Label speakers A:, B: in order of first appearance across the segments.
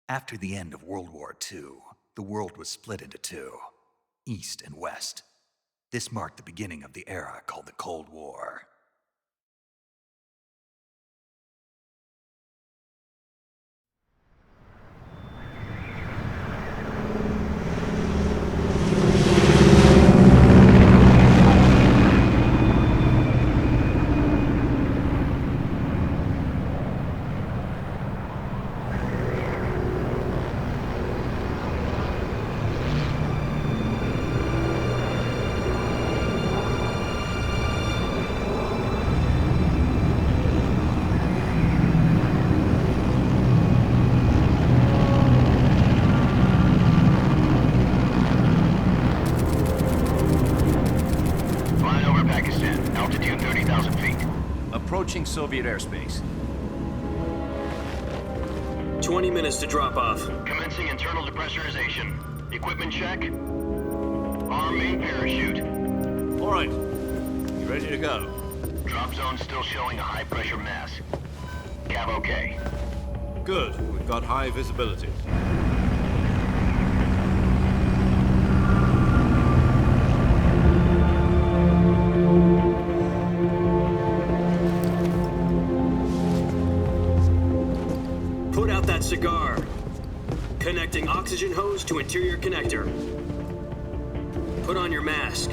A: After the end of World War II, the world was split into two, East and West. This marked the beginning of the era called the Cold War.
B: Approaching Soviet airspace.
C: 20 minutes to drop off.
D: Commencing internal depressurization. Equipment check. Arm main parachute.
B: All right. You ready to go?
D: Drop zone still showing a high pressure mass. Cav okay.
B: Good. We've got high visibility.
C: Put out that cigar. Connecting oxygen hose to interior connector. Put on your mask.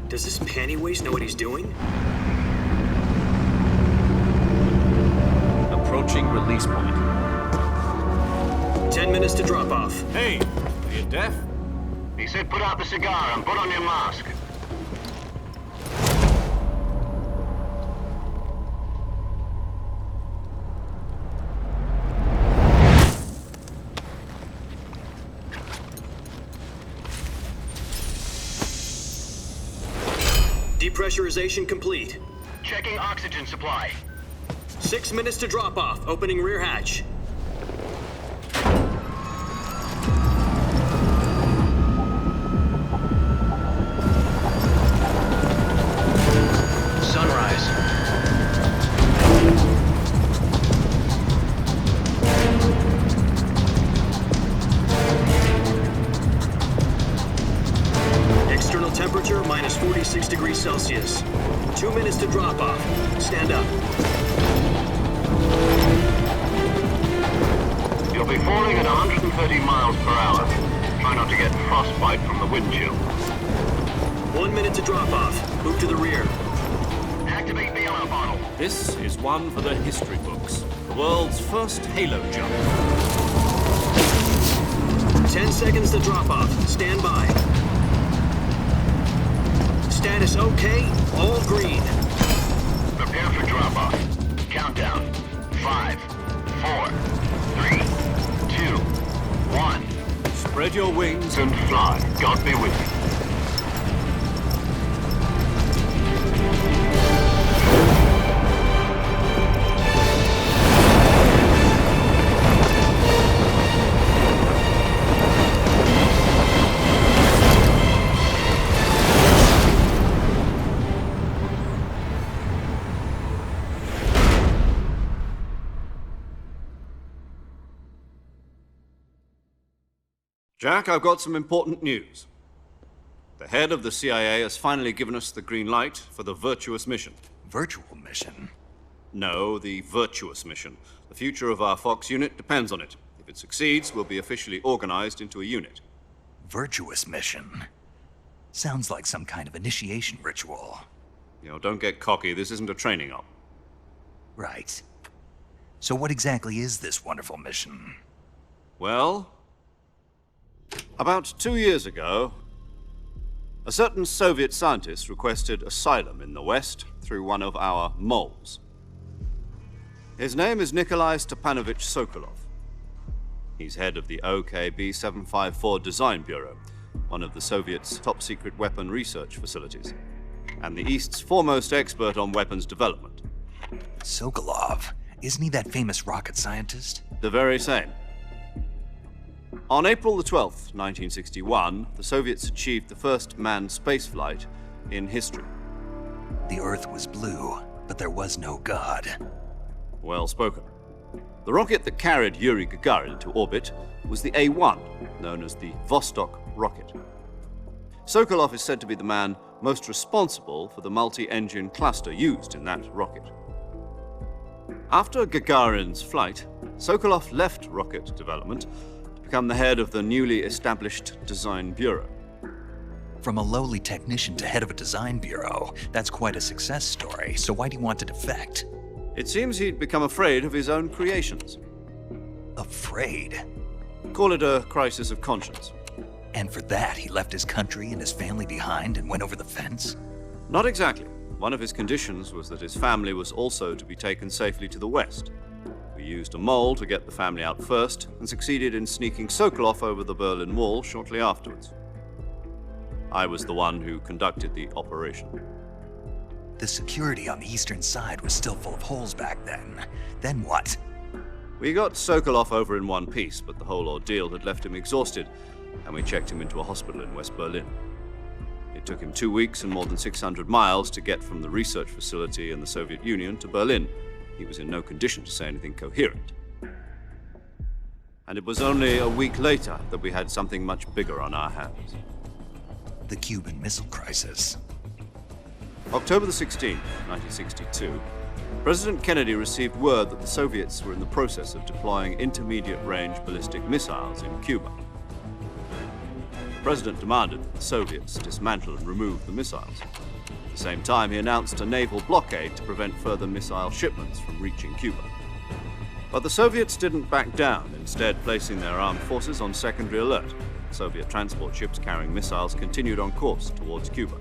C: Does this pantywaist know what he's doing?
B: Approaching release point.
C: 10 minutes to drop off.
B: Hey, are you deaf?
D: He said put out the cigar and put on your mask.
C: Depressurization complete.
D: Checking oxygen supply.
C: 6 minutes to drop off. Opening rear hatch.
D: Sunrise.
C: External temperature minus 46 degrees Celsius. 2 minutes to drop off. Stand up.
D: You'll be falling at 130 miles per hour. Try not to get frostbite from the wind chill.
C: 1 minute to drop off. Move to the rear.
D: Activate the oil bottle.
B: This is one for the history books. The world's first halo jump.
C: 10 seconds to drop off. Stand by. Status okay. All green.
D: Prepare for drop off. Countdown. 5, 4, 3, 2, 1.
B: Spread your wings
D: And fly. God be with you.
B: Jack, I've got some important news. The head of the CIA has finally given us the green light for the Virtuous mission.
A: Virtual mission?
B: No, the Virtuous mission. The future of our Fox unit depends on it. If it succeeds, we'll be officially organized into a unit.
A: Virtuous mission. Sounds like some kind of initiation ritual.
B: You know, don't get cocky. This isn't a training op.
A: Right. So what exactly is this wonderful mission?
B: Well, about 2 years ago, a certain Soviet scientist requested asylum in the West through one of our moles. His name is Nikolai Stepanovich Sokolov. He's head of the OKB 754 Design Bureau, one of the Soviets' top-secret weapon research facilities, and the East's foremost expert on weapons development.
A: Sokolov? Isn't he that famous rocket scientist?
B: The very same. On April the 12th, 1961, the Soviets achieved the first manned spaceflight in history.
A: The Earth was blue, but there was no God.
B: Well spoken. The rocket that carried Yuri Gagarin into orbit was the A-1, known as the Vostok rocket. Sokolov is said to be the man most responsible for the multi-engine cluster used in that rocket. After Gagarin's flight, Sokolov left rocket development to become the head of the newly established Design Bureau.
A: From a lowly technician to head of a design bureau, that's quite a success story, so why do you want to defect?
B: It seems he'd become afraid of his own creations.
A: Afraid?
B: Call it a crisis of conscience.
A: And for that, he left his country and his family behind and went over the fence?
B: Not exactly. One of his conditions was that his family was also to be taken safely to the West. We used a mole to get the family out first and succeeded in sneaking Sokolov over the Berlin Wall shortly afterwards. I was the one who conducted the operation.
A: The security on the eastern side was still full of holes back then. Then what?
B: We got Sokolov over in one piece, but the whole ordeal had left him exhausted, and we checked him into a hospital in West Berlin. It took him 2 weeks and more than 600 miles to get from the research facility in the Soviet Union to Berlin. He was in no condition to say anything coherent. And it was only a week later that we had something much bigger on our hands.
A: The Cuban Missile Crisis.
B: October the 16th, 1962, President Kennedy received word that the Soviets were in the process of deploying intermediate-range ballistic missiles in Cuba. The President demanded that the Soviets dismantle and remove the missiles. At the same time, he announced a naval blockade to prevent further missile shipments from reaching Cuba. But the Soviets didn't back down, instead placing their armed forces on secondary alert. Soviet transport ships carrying missiles continued on course towards Cuba.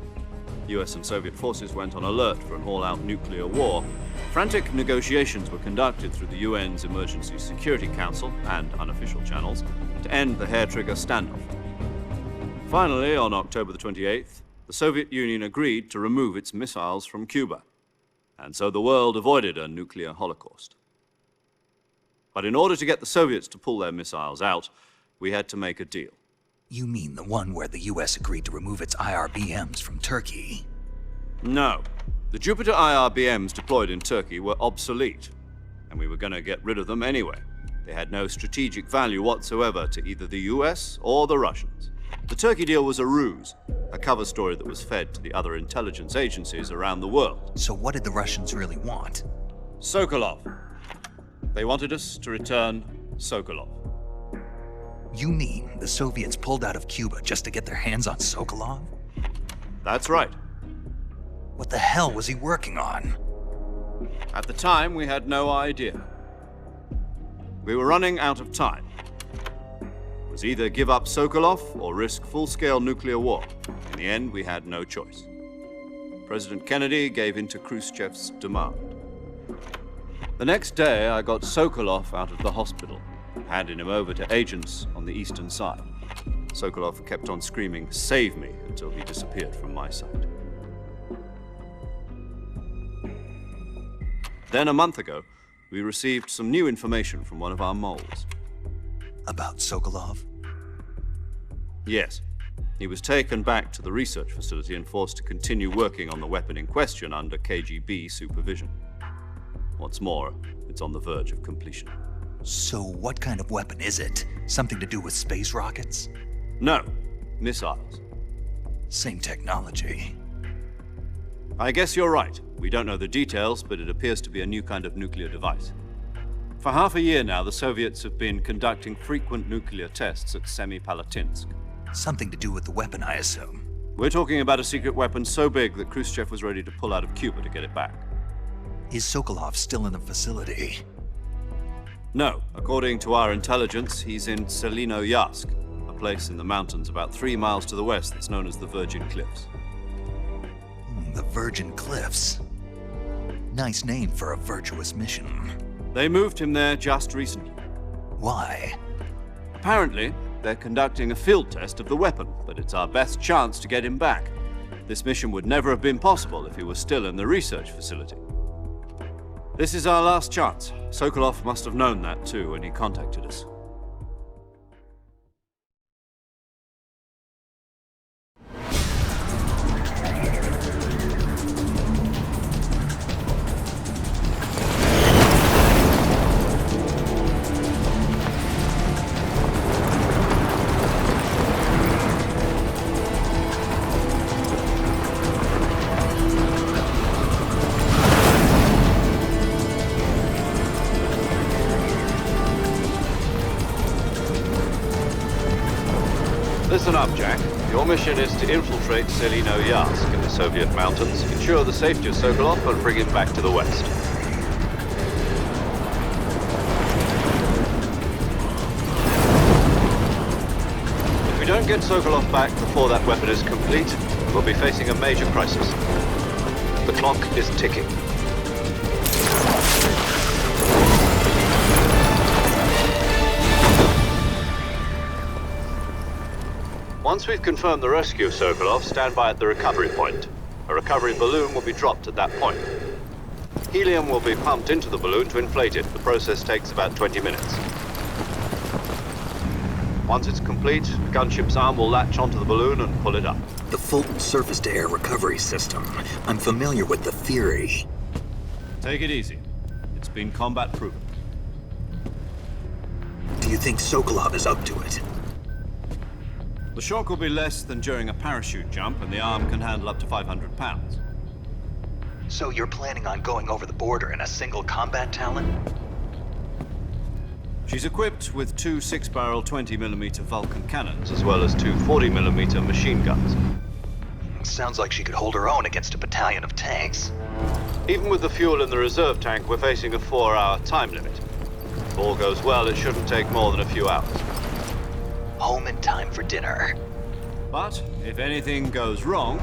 B: US and Soviet forces went on alert for an all-out nuclear war. Frantic negotiations were conducted through the UN's Emergency Security Council and unofficial channels to end the hair-trigger standoff. Finally, on October the 28th, the Soviet Union agreed to remove its missiles from Cuba, and so the world avoided a nuclear holocaust. But in order to get the Soviets to pull their missiles out, we had to make a deal.
A: You mean the one where the US agreed to remove its IRBMs from Turkey?
B: No. The Jupiter IRBMs deployed in Turkey were obsolete, and we were going to get rid of them anyway. They had no strategic value whatsoever to either the US or the Russians. The Turkey deal was a ruse, a cover story that was fed to the other intelligence agencies around the world.
A: So what did the Russians really want?
B: Sokolov. They wanted us to return Sokolov.
A: You mean the Soviets pulled out of Cuba just to get their hands on Sokolov?
B: That's right.
A: What the hell was he working on?
B: At the time, we had no idea. We were running out of time. It was either give up Sokolov or risk full-scale nuclear war. In the end, we had no choice. President Kennedy gave in to Khrushchev's demand. The next day, I got Sokolov out of the hospital, handing him over to agents on the eastern side. Sokolov kept on screaming, "Save me," until he disappeared from my sight. Then a month ago, we received some new information from one of our moles.
A: About Sokolov?
B: Yes. He was taken back to the research facility and forced to continue working on the weapon in question under KGB supervision. What's more, it's on the verge of completion.
A: So what kind of weapon is it? Something to do with space rockets?
B: No, missiles.
A: Same technology.
B: I guess you're right. We don't know the details, but it appears to be a new kind of nuclear device. For half a year now, the Soviets have been conducting frequent nuclear tests at Semipalatinsk.
A: Something to do with the weapon, I assume.
B: We're talking about a secret weapon so big that Khrushchev was ready to pull out of Cuba to get it back.
A: Is Sokolov still in the facility?
B: No, according to our intelligence, he's in Selino-Yarsk, a place in the mountains about 3 miles to the west that's known as the Virgin Cliffs.
A: The Virgin Cliffs. Nice name for a virtuous mission.
B: They moved him there just recently.
A: Why?
B: Apparently, they're conducting a field test of the weapon, but it's our best chance to get him back. This mission would never have been possible if he was still in the research facility. This is our last chance. Sokolov must have known that too when he contacted us. Listen up, Jack. Your mission is to infiltrate Selino-Yarsk in the Soviet mountains, ensure the safety of Sokolov, and bring him back to the west. If we don't get Sokolov back before that weapon is complete, we'll be facing a major crisis. The clock is ticking. Once we've confirmed the rescue of Sokolov, stand by at the recovery point. A recovery balloon will be dropped at that point. Helium will be pumped into the balloon to inflate it. The process takes about 20 minutes. Once it's complete, the gunship's arm will latch onto the balloon and pull it up.
C: The Fulton surface-to-air recovery system. I'm familiar with the theory.
B: Take it easy. It's been combat proven.
C: Do you think Sokolov is up to it?
B: The shock will be less than during a parachute jump, and the arm can handle up to 500 pounds.
A: So you're planning on going over the border in a single combat Talon?
B: She's equipped with 2 6-barrel 20mm Vulcan cannons, as well as 2 40mm machine guns.
A: Sounds like she could hold her own against a battalion of tanks.
B: Even with the fuel in the reserve tank, we're facing a 4-hour time limit. If all goes well, it shouldn't take more than a few hours.
A: Home in time for dinner.
B: But if anything goes wrong,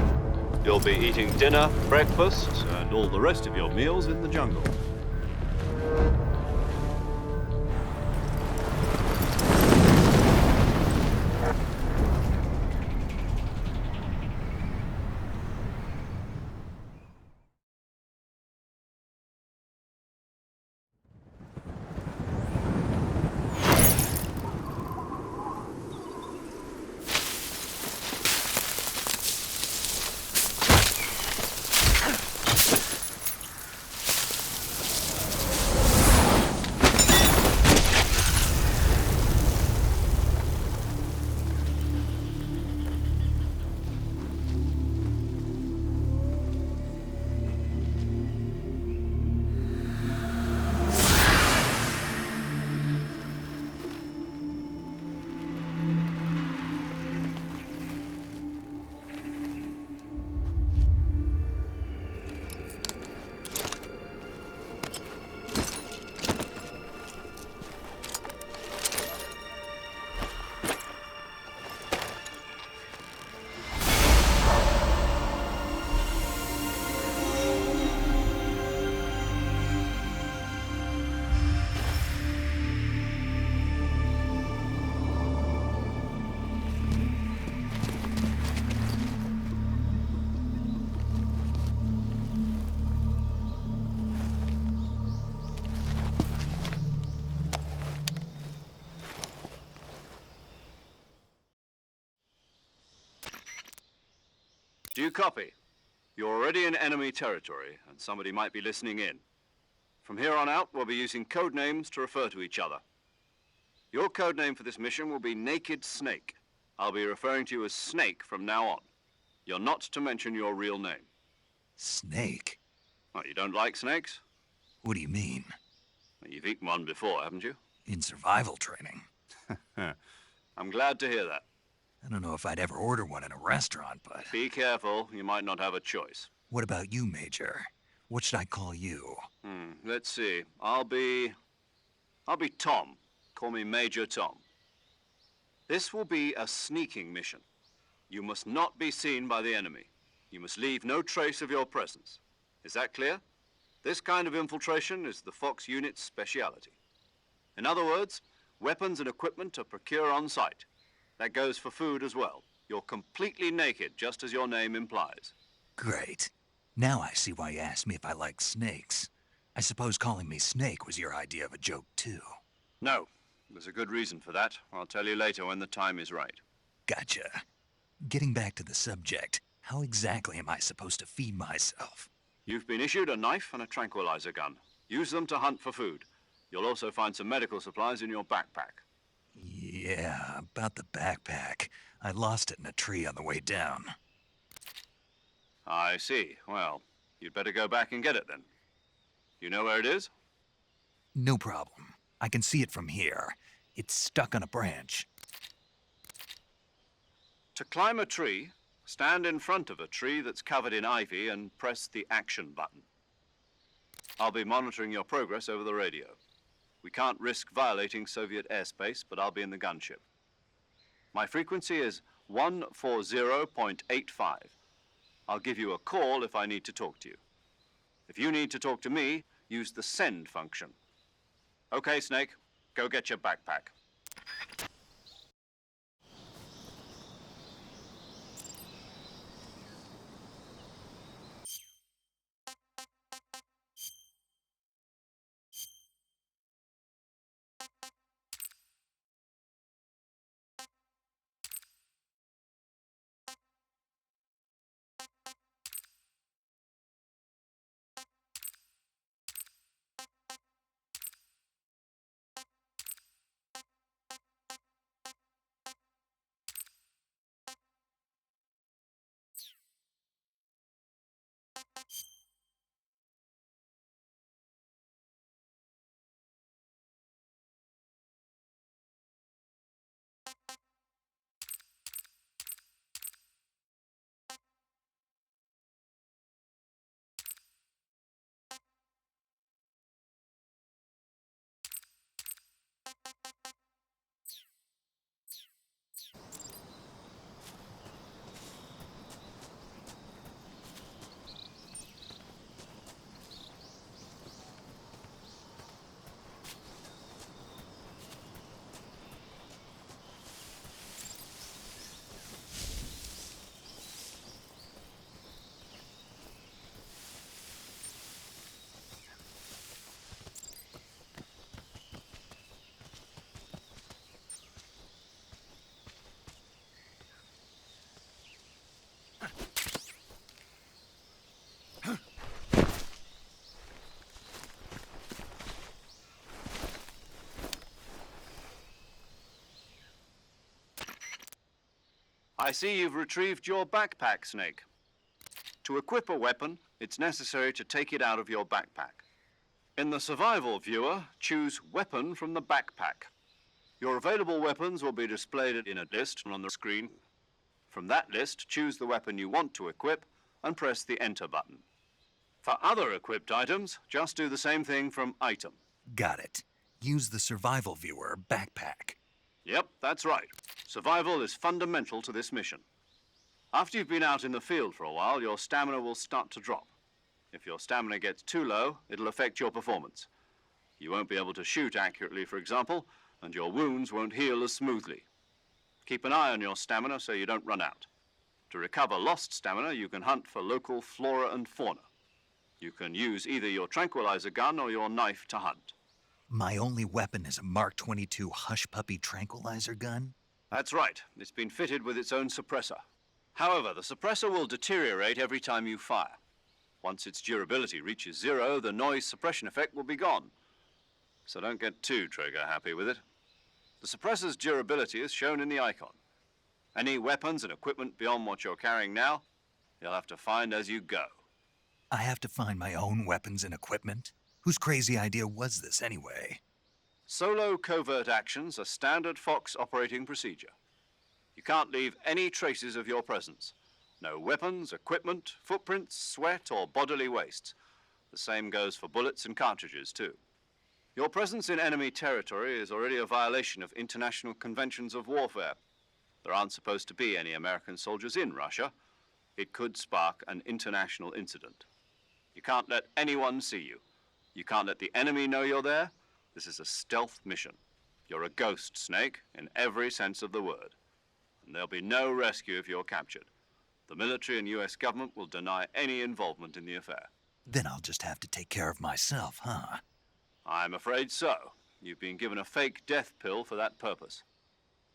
B: you'll be eating dinner, breakfast, and all the rest of your meals in the jungle. Do you copy? You're already in enemy territory, and somebody might be listening in. From here on out, we'll be using code names to refer to each other. Your code name for this mission will be Naked Snake. I'll be referring to you as Snake from now on. You're not to mention your real name.
A: Snake?
B: Well, you don't like snakes?
A: What do you mean?
B: Well, you've eaten one before, haven't you?
A: In survival training.
B: I'm glad to hear that.
A: I don't know if I'd ever order one in a restaurant, but...
B: Be careful, you might not have a choice.
A: What about you, Major? What should I call you?
B: Let's see. I'll be Tom. Call me Major Tom. This will be a sneaking mission. You must not be seen by the enemy. You must leave no trace of your presence. Is that clear? This kind of infiltration is the Fox unit's speciality. In other words, weapons and equipment are procured on site. That goes for food as well. You're completely naked, just as your name implies.
A: Great. Now I see why you asked me if I like snakes. I suppose calling me Snake was your idea of a joke, too.
B: No, there's a good reason for that. I'll tell you later when the time is right.
A: Gotcha. Getting back to the subject, how exactly am I supposed to feed myself?
B: You've been issued a knife and a tranquilizer gun. Use them to hunt for food. You'll also find some medical supplies in your backpack.
A: Yeah, about the backpack. I lost it in a tree on the way down.
B: I see. Well, you'd better go back and get it then. You know where it is?
A: No problem. I can see it from here. It's stuck on a branch.
B: To climb a tree, stand in front of a tree that's covered in ivy and press the action button. I'll be monitoring your progress over the radio. We can't risk violating Soviet airspace, but I'll be in the gunship. My frequency is 140.85. I'll give you a call if I need to talk to you. If you need to talk to me, use the send function. Okay, Snake, go get your backpack. I see you've retrieved your backpack, Snake. To equip a weapon, it's necessary to take it out of your backpack. In the survival viewer, choose Weapon from the backpack. Your available weapons will be displayed in a list on the screen. From that list, choose the weapon you want to equip and press the Enter button. For other equipped items, just do the same thing from Item.
A: Got it. Use the survival viewer backpack.
B: Yep, that's right. Survival is fundamental to this mission. After you've been out in the field for a while, your stamina will start to drop. If your stamina gets too low, it'll affect your performance. You won't be able to shoot accurately, for example, and your wounds won't heal as smoothly. Keep an eye on your stamina so you don't run out. To recover lost stamina, you can hunt for local flora and fauna. You can use either your tranquilizer gun or your knife to hunt.
A: My only weapon is a Mark 22 Hush Puppy tranquilizer gun?
B: That's right. It's been fitted with its own suppressor. However, the suppressor will deteriorate every time you fire. Once its durability reaches 0, the noise suppression effect will be gone. So don't get too trigger-happy with it. The suppressor's durability is shown in the icon. Any weapons and equipment beyond what you're carrying now, you'll have to find as you go.
A: I have to find my own weapons and equipment? Whose crazy idea was this, anyway?
B: Solo covert actions are standard Fox operating procedure. You can't leave any traces of your presence. No weapons, equipment, footprints, sweat, or bodily wastes. The same goes for bullets and cartridges, too. Your presence in enemy territory is already a violation of international conventions of warfare. There aren't supposed to be any American soldiers in Russia. It could spark an international incident. You can't let anyone see you. You can't let the enemy know you're there. This is a stealth mission. You're a ghost, Snake, in every sense of the word. And there'll be no rescue if you're captured. The military and US government will deny any involvement in the affair.
A: Then I'll just have to take care of myself, huh?
B: I'm afraid so. You've been given a fake death pill for that purpose.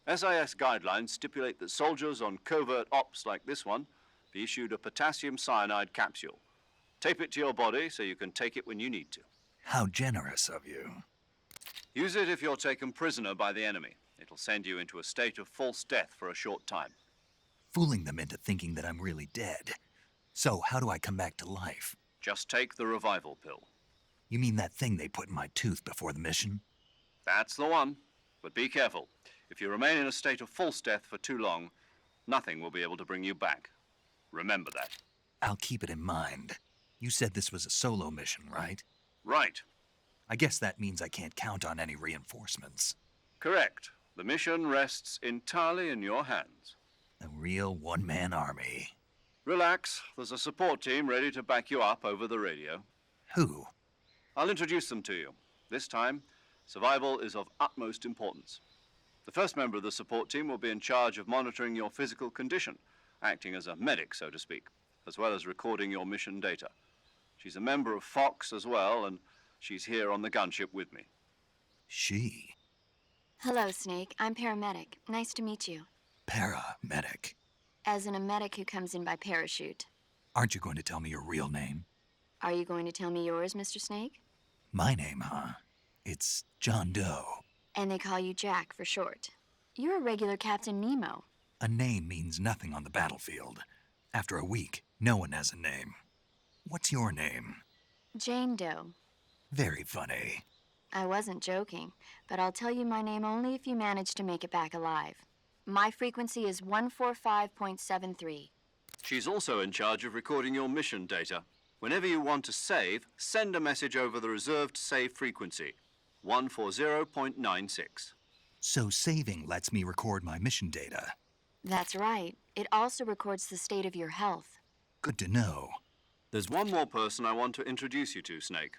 B: SIS guidelines stipulate that soldiers on covert ops like this one be issued a potassium cyanide capsule. Tape it to your body so you can take it when you need to.
A: How generous of you.
B: Use it if you're taken prisoner by the enemy. It'll send you into a state of false death for a short time.
A: Fooling them into thinking that I'm really dead. So, how do I come back to life?
B: Just take the revival pill.
A: You mean that thing they put in my tooth before the mission?
B: That's the one. But be careful. If you remain in a state of false death for too long, nothing will be able to bring you back. Remember that.
A: I'll keep it in mind. You said this was a solo mission, right?
B: Right.
A: I guess that means I can't count on any reinforcements.
B: Correct. The mission rests entirely in your hands.
A: A real one-man army.
B: Relax. There's a support team ready to back you up over the radio.
A: Who?
B: I'll introduce them to you. This time, survival is of utmost importance. The first member of the support team will be in charge of monitoring your physical condition, acting as a medic, so to speak, as well as recording your mission data. She's a member of Fox as well, and she's here on the gunship with me.
A: She?
E: Hello, Snake. I'm paramedic. Nice to meet you.
A: Paramedic.
E: As in a medic who comes in by parachute.
A: Aren't you going to tell me your real name?
E: Are you going to tell me yours, Mr. Snake?
A: My name, huh? It's John Doe.
E: And they call you Jack for short. You're a regular Captain Nemo.
A: A name means nothing on the battlefield. After a week, no one has a name. What's your name?
E: Jane Doe.
A: Very funny.
E: I wasn't joking, but I'll tell you my name only if you manage to make it back alive. My frequency is 145.73.
B: She's also in charge of recording your mission data. Whenever you want to save, send a message over the reserved save frequency, 140.96.
A: So saving lets me record my mission data.
E: That's right. It also records the state of your health.
A: Good to know.
B: There's one more person I want to introduce you to, Snake.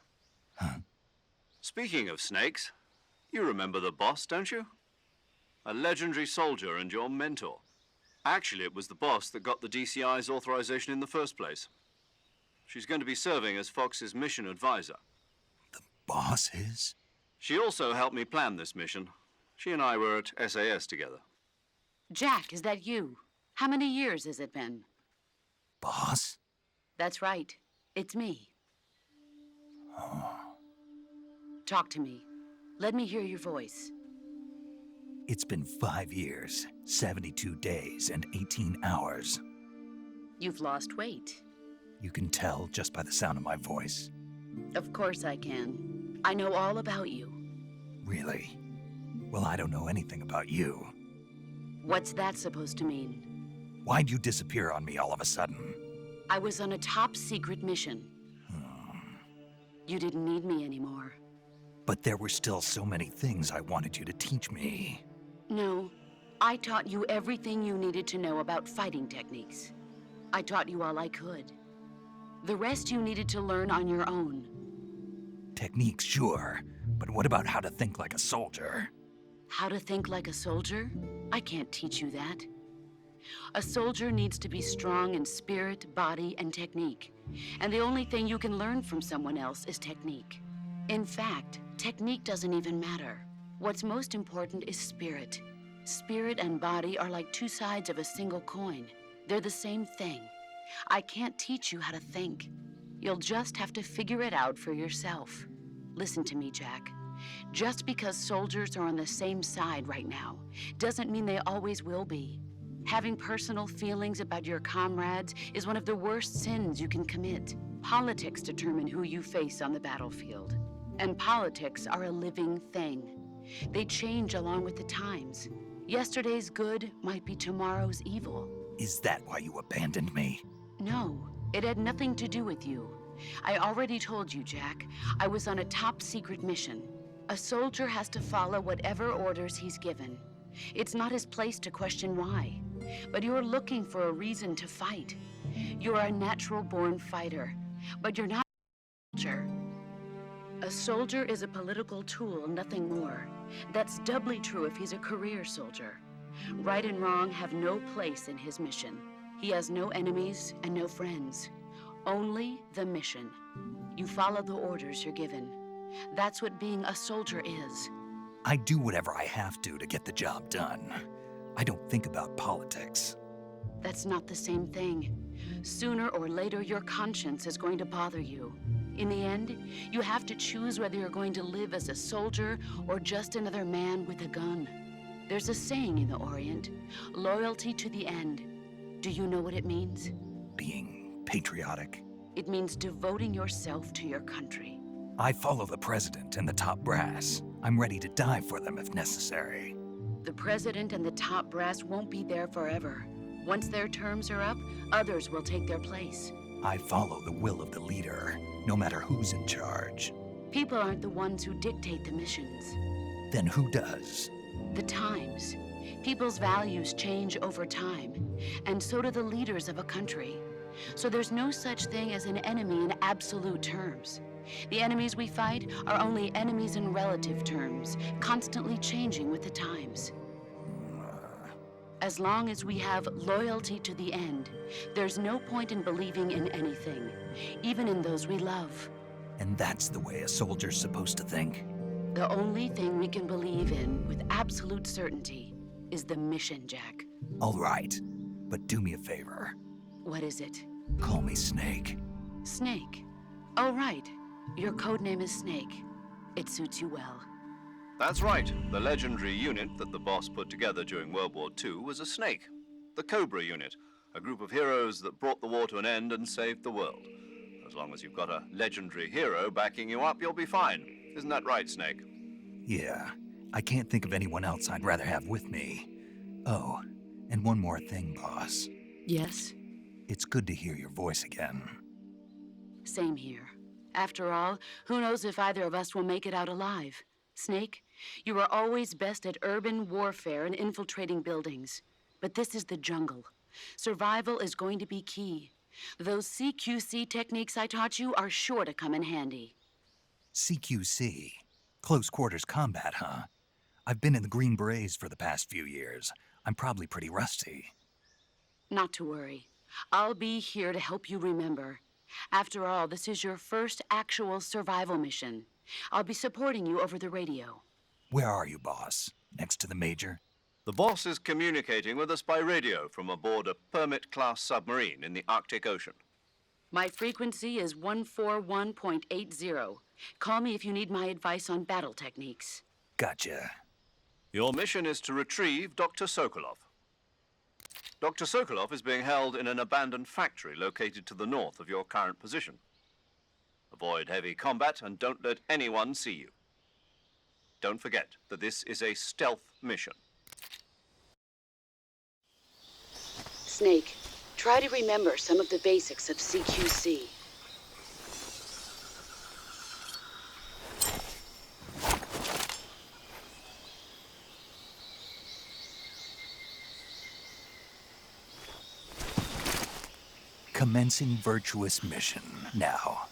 A: Huh?
B: Speaking of snakes, you remember the boss, don't you? A legendary soldier and your mentor. Actually, it was the boss that got the DCI's authorization in the first place. She's going to be serving as Fox's mission advisor.
A: The boss is?
B: She also helped me plan this mission. She and I were at SAS together.
F: Jack, is that you? How many years has it been?
A: Boss?
F: That's right. It's me.
A: Oh.
F: Talk to me. Let me hear your voice.
A: It's been 5 years, 72 days, and 18 hours.
F: You've lost weight.
A: You can tell just by the sound of my voice.
F: Of course I can. I know all about you.
A: Really? Well, I don't know anything about you.
F: What's that supposed to mean?
A: Why'd you disappear on me all of a sudden?
F: I was on a top-secret mission. You didn't need me anymore.
A: But there were still so many things I wanted you to teach me.
F: No, I taught you everything you needed to know about fighting techniques. I taught you all I could. The rest you needed to learn on your own.
A: Techniques, sure. But what about how to think like a soldier?
F: How to think like a soldier? I can't teach you that. A soldier needs to be strong in spirit, body, and technique. And the only thing you can learn from someone else is technique. In fact, technique doesn't even matter. What's most important is spirit. Spirit and body are like two sides of a single coin. They're the same thing. I can't teach you how to think. You'll just have to figure it out for yourself. Listen to me, Jack. Just because soldiers are on the same side right now doesn't mean they always will be. Having personal feelings about your comrades is one of the worst sins you can commit. Politics determine who you face on the battlefield. And politics are a living thing. They change along with the times. Yesterday's good might be tomorrow's evil.
A: Is that why you abandoned me?
F: No, it had nothing to do with you. I already told you, Jack. I was on a top-secret mission. A soldier has to follow whatever orders he's given. It's not his place to question why. But you're looking for a reason to fight. You're a natural-born fighter, but you're not a soldier. A soldier is a political tool, nothing more. That's doubly true if he's a career soldier. Right and wrong have no place in his mission. He has no enemies and no friends. Only the mission. You follow the orders you're given. That's what being a soldier is.
A: I do whatever I have to get the job done. I don't think about politics.
F: That's not the same thing. Sooner or later, your conscience is going to bother you. In the end, you have to choose whether you're going to live as a soldier or just another man with a gun. There's a saying in the Orient, loyalty to the end. Do you know what it means?
A: Being patriotic.
F: It means devoting yourself to your country.
A: I follow the president and the top brass. I'm ready to die for them if necessary.
F: The president and the top brass won't be there forever. Once their terms are up, others will take their place.
A: I follow the will of the leader, no matter who's in charge.
F: People aren't the ones who dictate the missions.
A: Then who does?
F: The times. People's values change over time, and so do the leaders of a country. So there's no such thing as an enemy in absolute terms. The enemies we fight are only enemies in relative terms, constantly changing with the times. As long as we have loyalty to the end, there's no point in believing in anything, even in those we love.
A: And that's the way a soldier's supposed to think?
F: The only thing we can believe in with absolute certainty is the mission, Jack.
A: All right, but do me a favor.
F: What is it?
A: Call me Snake.
F: Snake. Oh, right. Your codename is Snake. It suits you well.
B: That's right. The legendary unit that the boss put together during World War II was a snake. The Cobra unit, a group of heroes that brought the war to an end and saved the world. As long as you've got a legendary hero backing you up, you'll be fine. Isn't that right, Snake?
A: Yeah, I can't think of anyone else I'd rather have with me. Oh, and one more thing, boss.
F: Yes?
A: It's good to hear your voice again.
F: Same here. After all, who knows if either of us will make it out alive? Snake, you are always best at urban warfare and infiltrating buildings. But this is the jungle. Survival is going to be key. Those CQC techniques I taught you are sure to come in handy.
A: CQC? Close quarters combat, huh? I've been in the Green Berets for the past few years. I'm probably pretty rusty.
F: Not to worry. I'll be here to help you remember. After all, this is your first actual survival mission. I'll be supporting you over the radio.
A: Where are you, boss? Next to the Major?
B: The boss is communicating with us by radio from aboard a Permit-class submarine in the Arctic Ocean.
F: My frequency is 141.80. Call me if you need my advice on battle techniques.
A: Gotcha.
B: Your mission is to retrieve Dr. Sokolov. Dr. Sokolov is being held in an abandoned factory located to the north of your current position. Avoid heavy combat and don't let anyone see you. Don't forget that this is a stealth mission.
F: Snake, try to remember some of the basics of CQC.
A: Commencing Virtuous mission now.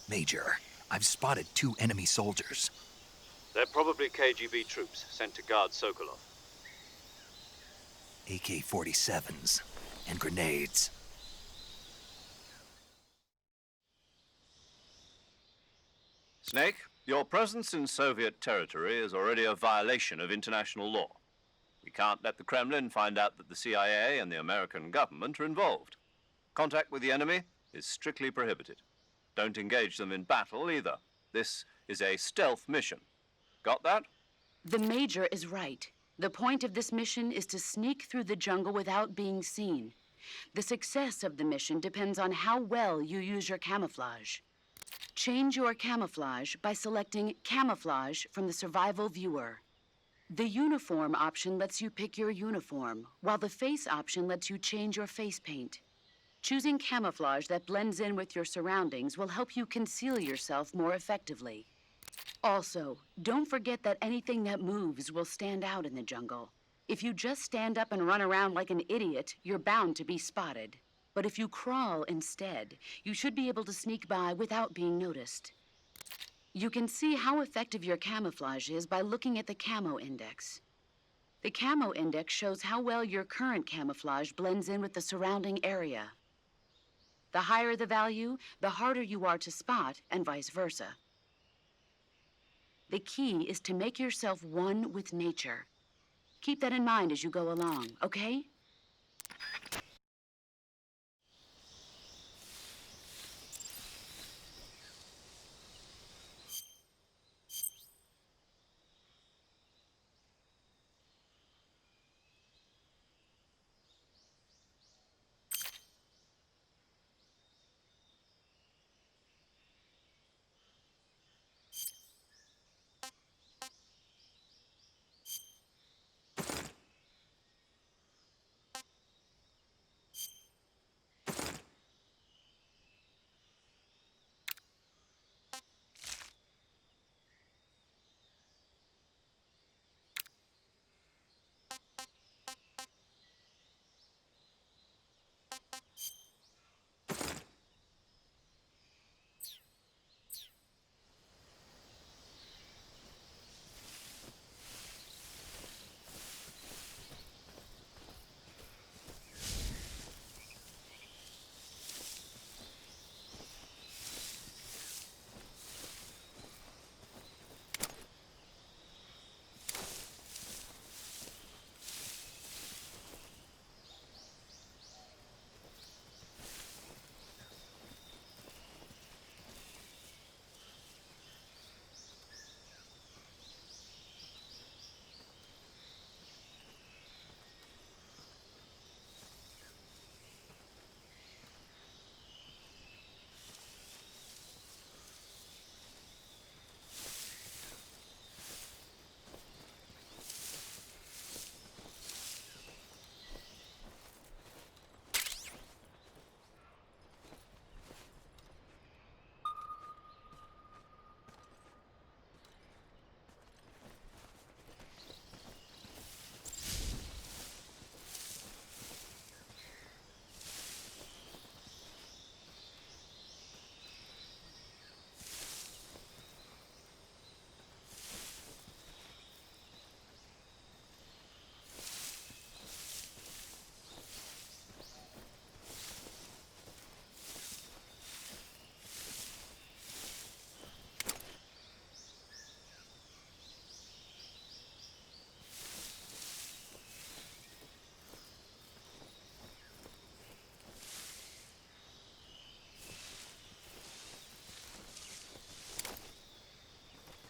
A: Major, I've spotted 2 enemy soldiers.
B: They're probably KGB troops sent to guard Sokolov.
A: AK-47s and grenades.
B: Snake, your presence in Soviet territory is already a violation of international law. We can't let the Kremlin find out that the CIA and the American government are involved. Contact with the enemy is strictly prohibited. Don't engage them in battle either. This is a stealth mission. Got that?
F: The Major is right. The point of this mission is to sneak through the jungle without being seen. The success of the mission depends on how well you use your camouflage. Change your camouflage by selecting Camouflage from the Survival Viewer. The Uniform option lets you pick your uniform, while the Face option lets you change your face paint. Choosing camouflage that blends in with your surroundings will help you conceal yourself more effectively. Also, don't forget that anything that moves will stand out in the jungle. If you just stand up and run around like an idiot, you're bound to be spotted. But if you crawl instead, you should be able to sneak by without being noticed. You can see how effective your camouflage is by looking at the Camo Index. The Camo Index shows how well your current camouflage blends in with the surrounding area. The higher the value, the harder you are to spot, and vice versa. The key is to make yourself one with nature. Keep that in mind as you go along, okay?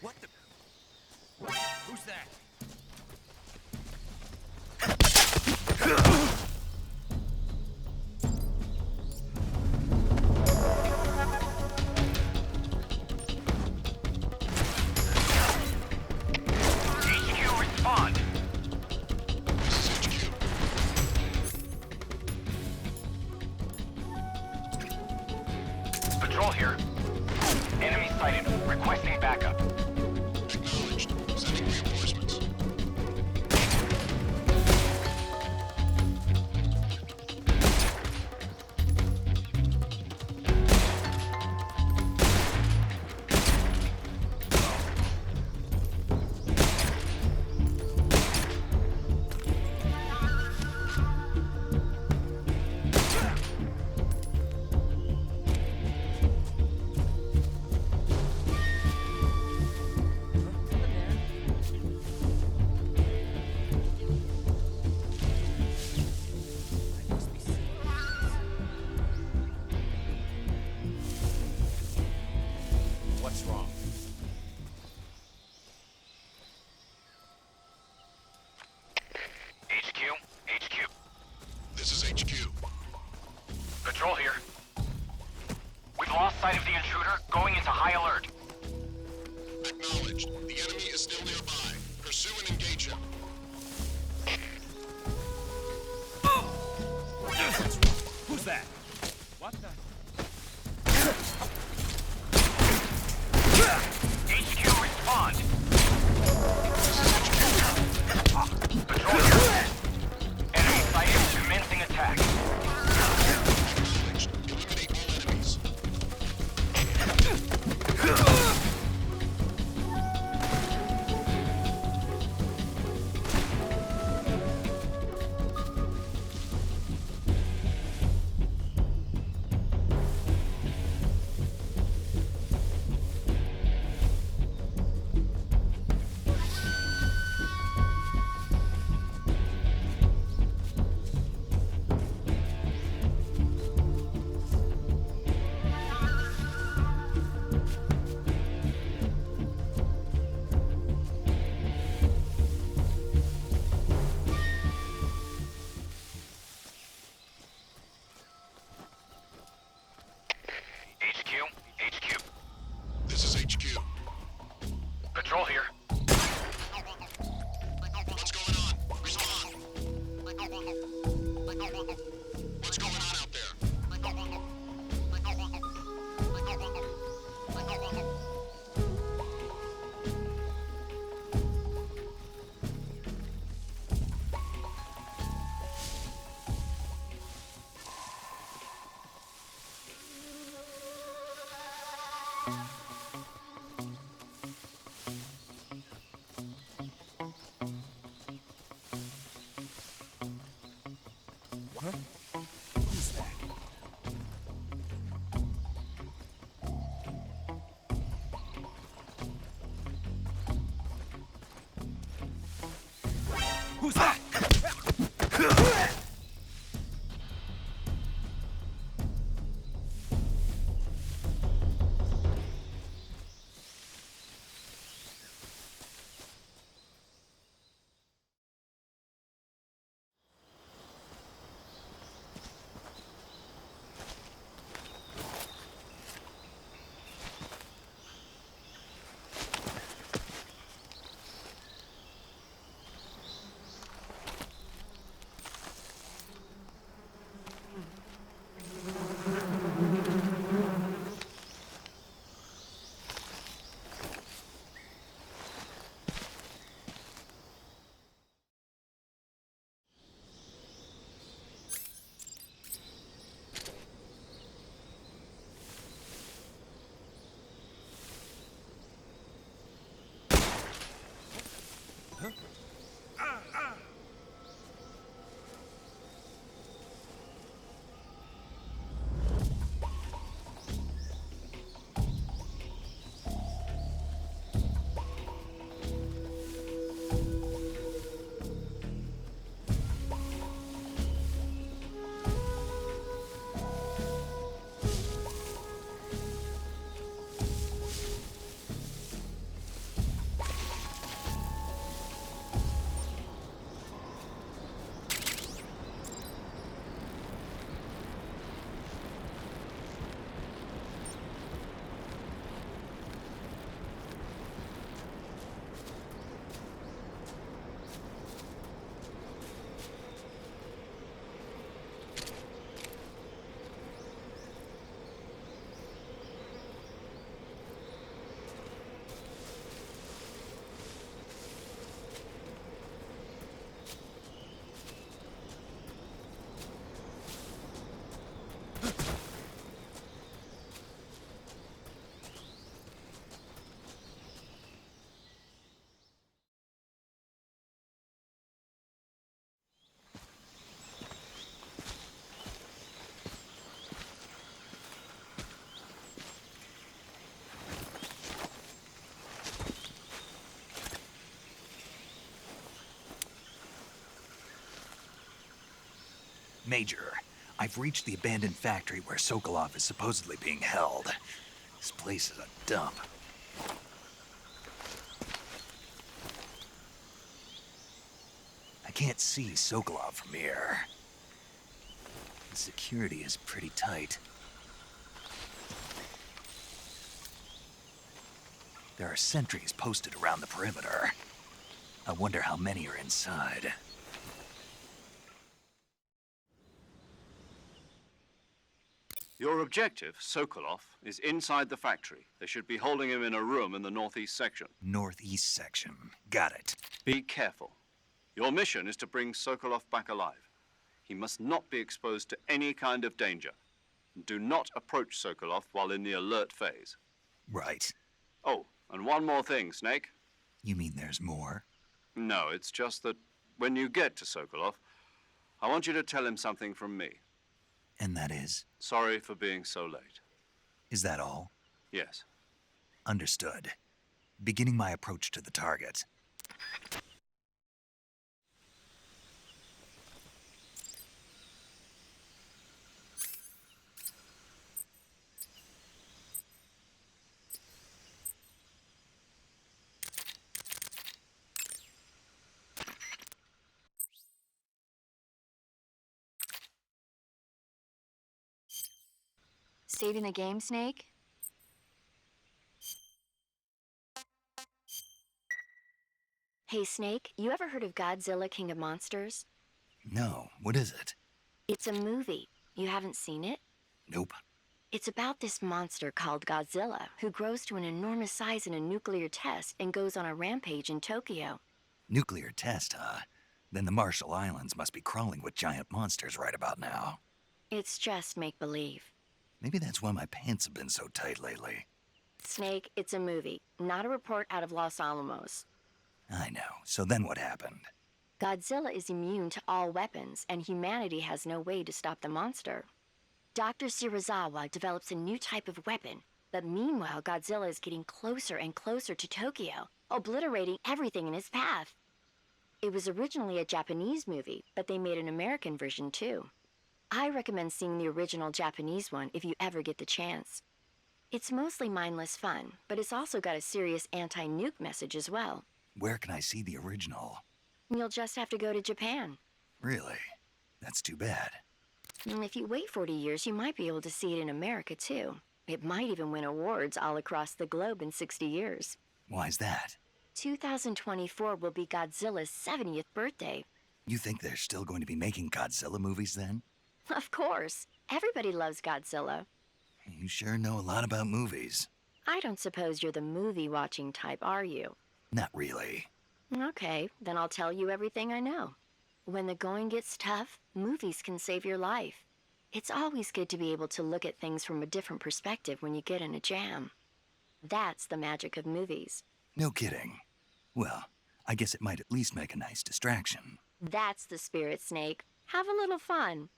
A: What the? Who's that?
D: HQ, respond. Patrol here. Enemy sighted. Requesting backup.
G: Acknowledged. Sending reinforcements.
A: Who's that? Who's that? Major, I've reached the abandoned factory where Sokolov is supposedly being held. This place is a dump. I can't see Sokolov from here. The security is pretty tight. There are sentries posted around the perimeter. I wonder how many are inside.
B: Your objective, Sokolov, is inside the factory. They should be holding him in a room in the northeast section.
A: Northeast section. Got it.
B: Be careful. Your mission is to bring Sokolov back alive. He must not be exposed to any kind of danger. Do not approach Sokolov while in the alert phase.
A: Right.
B: Oh, and one more thing, Snake.
A: You mean there's more?
B: No, it's just that when you get to Sokolov, I want you to tell him something from me.
A: And that is?
B: Sorry for being so late.
A: Is that all?
B: Yes.
A: Understood. Beginning my approach to the target.
E: Saving the game, Snake? Hey, Snake, you ever heard of Godzilla, King of Monsters?
A: No, what is it?
E: It's a movie. You haven't seen it?
A: Nope.
E: It's about this monster called Godzilla, who grows to an enormous size in a nuclear test and goes on a rampage in Tokyo.
A: Nuclear test, huh? Then the Marshall Islands must be crawling with giant monsters right about now.
E: It's just make-believe.
A: Maybe that's why my pants have been so tight lately.
E: Snake, it's a movie, not a report out of Los Alamos.
A: I know. So then what happened?
E: Godzilla is immune to all weapons, and humanity has no way to stop the monster. Dr. Shirazawa develops a new type of weapon, but meanwhile Godzilla is getting closer and closer to Tokyo, obliterating everything in his path. It was originally a Japanese movie, but they made an American version too. I recommend seeing the original Japanese one if you ever get the chance. It's mostly mindless fun, but it's also got a serious anti-nuke message as well.
A: Where can I see the original?
E: You'll just have to go to Japan.
A: Really? That's too bad.
E: If you wait 40 years, you might be able to see it in America too. It might even win awards all across the globe in 60 years.
A: Why's that?
E: 2024 will be Godzilla's 70th birthday.
A: You think they're still going to be making Godzilla movies then?
E: Of course. Everybody loves Godzilla.
A: You sure know a lot about movies.
E: I don't suppose you're the movie-watching type, are you?
A: Not really.
E: Okay, then I'll tell you everything I know. When the going gets tough, movies can save your life. It's always good to be able to look at things from a different perspective when you get in a jam. That's the magic of movies.
A: No kidding. Well, I guess it might at least make a nice distraction.
E: That's the spirit, Snake. Have a little fun.